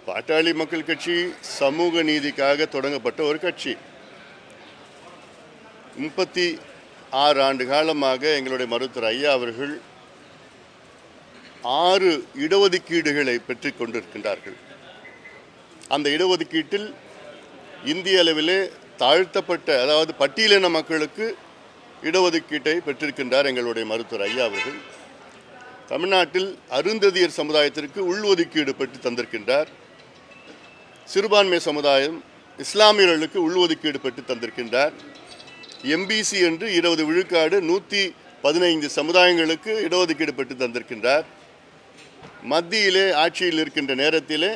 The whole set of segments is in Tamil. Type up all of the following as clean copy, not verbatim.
பாட்டாளி மக்கள் கட்சி சமூக நீதிக்காக தொடங்கப்பட்ட ஒரு கட்சி. 36 ஆண்டு காலமாக எங்களுடைய மருத்துவர் ஐயா அவர்கள் 6 இடஒதுக்கீடுகளை பெற்றுக் கொண்டிருக்கின்றார்கள். அந்த இடஒதுக்கீட்டில் இந்திய அளவிலே தாழ்த்தப்பட்ட, அதாவது பட்டியலின மக்களுக்கு இடஒதுக்கீட்டை பெற்றிருக்கின்றார் எங்களுடைய மருத்துவர் ஐயா அவர்கள். தமிழ்நாட்டில் அருந்ததியர் சமுதாயத்திற்கு உள்ஒதுக்கீடு பெற்று தந்திருக்கின்றார். சிறுபான்மை சமுதாயம், இஸ்லாமியர்களுக்கு உள்ஒதுக்கீடு பெற்று தந்திருக்கின்றார். எம்பிசி என்று 20 விழுக்காடு 115 சமுதாயங்களுக்கு இடஒதுக்கீடு பெற்று தந்திருக்கின்றார். மத்தியிலே ஆட்சியில் இருக்கின்ற நேரத்திலே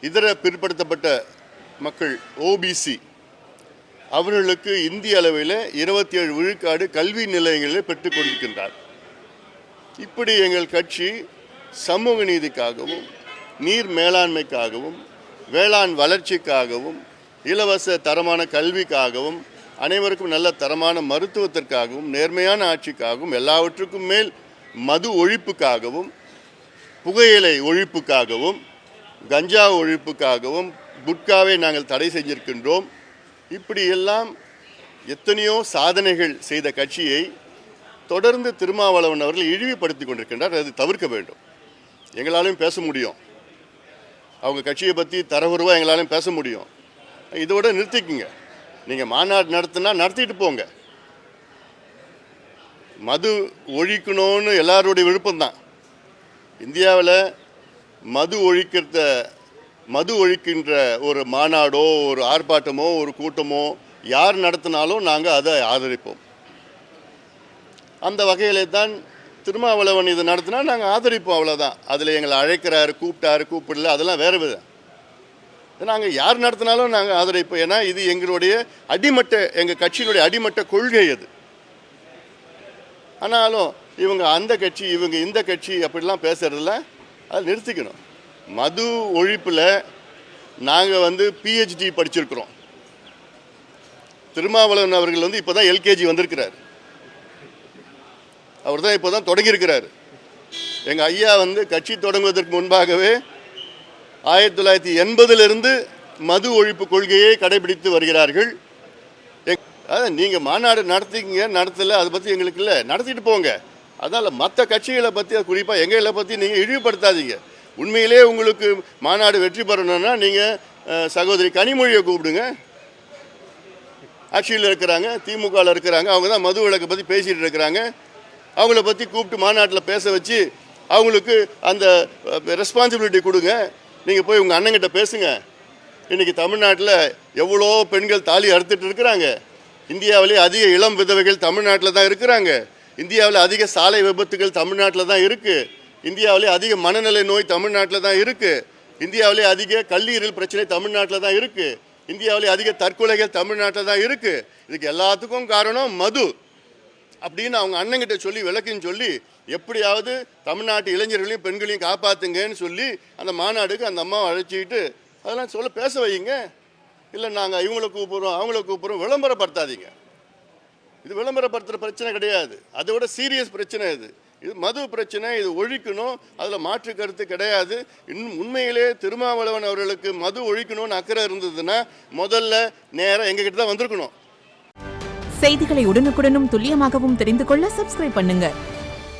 இதர பிற்படுத்தப்பட்ட மக்கள் ஓபிசி அவர்களுக்கு இந்திய அளவில் 27 விழுக்காடு கல்வி நிலையங்களில் பெற்றுக் கொண்டிருக்கின்றார். இப்படி எங்கள் கட்சி சமூக நீதிக்காகவும், நீர் மேலாண்மைக்காகவும், வேளாண் வளர்ச்சிக்காகவும், இலவச தரமான கல்விக்காகவும், அனைவருக்கும் நல்ல தரமான மருத்துவத்திற்காகவும், நேர்மையான ஆட்சிக்காகவும், எல்லாவற்றுக்கும் மேல் மது ஒழிப்புக்காகவும், புகையிலை ஒழிப்புக்காகவும், கஞ்சா ஒழிப்புக்காகவும், குட்காவை நாங்கள் தடை செஞ்சிருக்கின்றோம். இப்படியெல்லாம் எத்தனையோ சாதனைகள் செய்த கட்சியை தொடர்ந்து திருமாவளவன் அவர்கள் இழிவுபடுத்தி கொண்டிருக்கின்றார். அது தவிர்க்க வேண்டும். எங்களாலும் பேச முடியும், அவங்க கட்சியை பற்றி தரவுருவாக எங்களாலும் பேச முடியும். இதோட நிறுத்திக்குங்க. நீங்கள் மாநாடு நடத்தினா நடத்திட்டு போங்க. மது ஒழிக்கணும்னு எல்லாருடைய விருப்பம்தான். இந்தியாவில் மது ஒழிக்கின்ற ஒரு மாநாடோ, ஒரு ஆர்ப்பாட்டமோ, ஒரு கூட்டமோ யார் நடத்தினாலும் நாங்கள் அதை ஆதரிப்போம். அந்த வகையிலே தான் திருமாவளவன் இதை நடத்தினா நாங்கள் ஆதரிப்போம், அவ்வளோதான். அதில் எங்களை அழைக்கிறாரு, கூப்பிட்டாரு, கூப்பிடல, அதெல்லாம் வேறு விதம். நாங்கள் யார் நடத்தினாலும் நாங்கள் ஆதரிப்போம். ஏன்னா இது எங்களுடைய அடிமட்ட, எங்கள் கட்சியினுடைய அடிமட்ட கொள்கை அது. ஆனாலும் இவங்க அந்த கட்சி, இவங்க இந்த கட்சி அப்படிலாம் பேசுறதில்ல. அதை நிறுத்திக்கணும். மது ஒழிப்பில் நாங்கள் பிஹெச்டி படிச்சிருக்கிறோம். திருமாவளவன் அவர்கள் இப்போ தான் எல்கேஜி வந்திருக்கிறார். அவர் தான் இப்போ தான் தொடங்கியிருக்கிறார். எங்கள் ஐயா கட்சி தொடங்குவதற்கு முன்பாகவே 1980 மது ஒழிப்பு கொள்கையை கடைபிடித்து வருகிறார்கள். நீங்கள் மாநாடு நடத்திக்கிங்க, நடத்தலை, அதை பற்றி எங்களுக்கு இல்லை, நடத்திட்டு போங்க. அதனால் மற்ற கட்சிகளை பற்றி, குறிப்பாக எங்களை பற்றி நீங்கள் இழிவுபடுத்தாதீங்க. உண்மையிலே உங்களுக்கு மாநாடு வெற்றி பெறணும்னா நீங்கள் சகோதரி கனிமொழியை கூப்பிடுங்க. ஆட்சியில் இருக்கிறாங்க, திமுகவில் இருக்கிறாங்க, அவங்க தான் மது விலக்கை பற்றி பேசிகிட்டு இருக்கிறாங்க. அவங்கள பற்றி கூப்பிட்டு மாநாட்டில் பேச வச்சு அவங்களுக்கு அந்த ரெஸ்பான்சிபிலிட்டி கொடுங்க. நீங்கள் போய் உங்கள் அண்ணங்கிட்ட பேசுங்க. இன்றைக்கி தமிழ்நாட்டில் எவ்வளோ பெண்கள் தாலி அறுத்துட்டு இருக்கிறாங்க. இந்தியாவிலே அதிக இளம் விதவைகள் தமிழ்நாட்டில் தான் இருக்கிறாங்க. இந்தியாவில் அதிக சாலை விபத்துகள் தமிழ்நாட்டில் தான் இருக்குது. இந்தியாவிலே அதிக மனநல நோய் தமிழ்நாட்டில் தான் இருக்குது. இந்தியாவிலே அதிக கல்லீரல் பிரச்சனை தமிழ்நாட்டில் தான் இருக்குது. இந்தியாவிலே அதிக தற்கொலைகள் தமிழ்நாட்டில் தான் இருக்குது. இதுக்கு எல்லாத்துக்கும் காரணம் மது அப்படின்னு அவங்க அண்ணங்கிட்ட சொல்லி விளக்குன்னு சொல்லி எப்படியாவது தமிழ்நாட்டு இளைஞர்களையும் பெண்களையும் காப்பாற்றுங்கன்னு சொல்லி அந்த மாநாடுக்கு அந்த அம்மாவை அழைச்சிக்கிட்டு அதெல்லாம் சொல்ல பேச வைங்க. இல்லை நாங்கள் இவங்களை கூப்பிட்றோம், அவங்கள கூப்பிட்றோம், விளம்பரப்படுத்தாதீங்க. இது விளம்பரப்படுத்துகிற பிரச்சனை கிடையாது. அதை விட சீரியஸ் பிரச்சனை இது. இது மது பிரச்சனை. இது ஒழிக்கணும், அதில் மாற்று கருத்து கிடையாது. இன்னும் உண்மையிலே திருமாவளவன் அவர்களுக்கு மது ஒழிக்கணும்னு அக்கறை இருந்ததுன்னா முதல்ல நேராக எங்ககிட்ட தான் வந்திருக்கணும். செய்திகளை உடனுக்குடனும் துல்லியமாகவும் தெரிந்து கொள்ள சப்ஸ்கிரைப் பண்ணுங்க.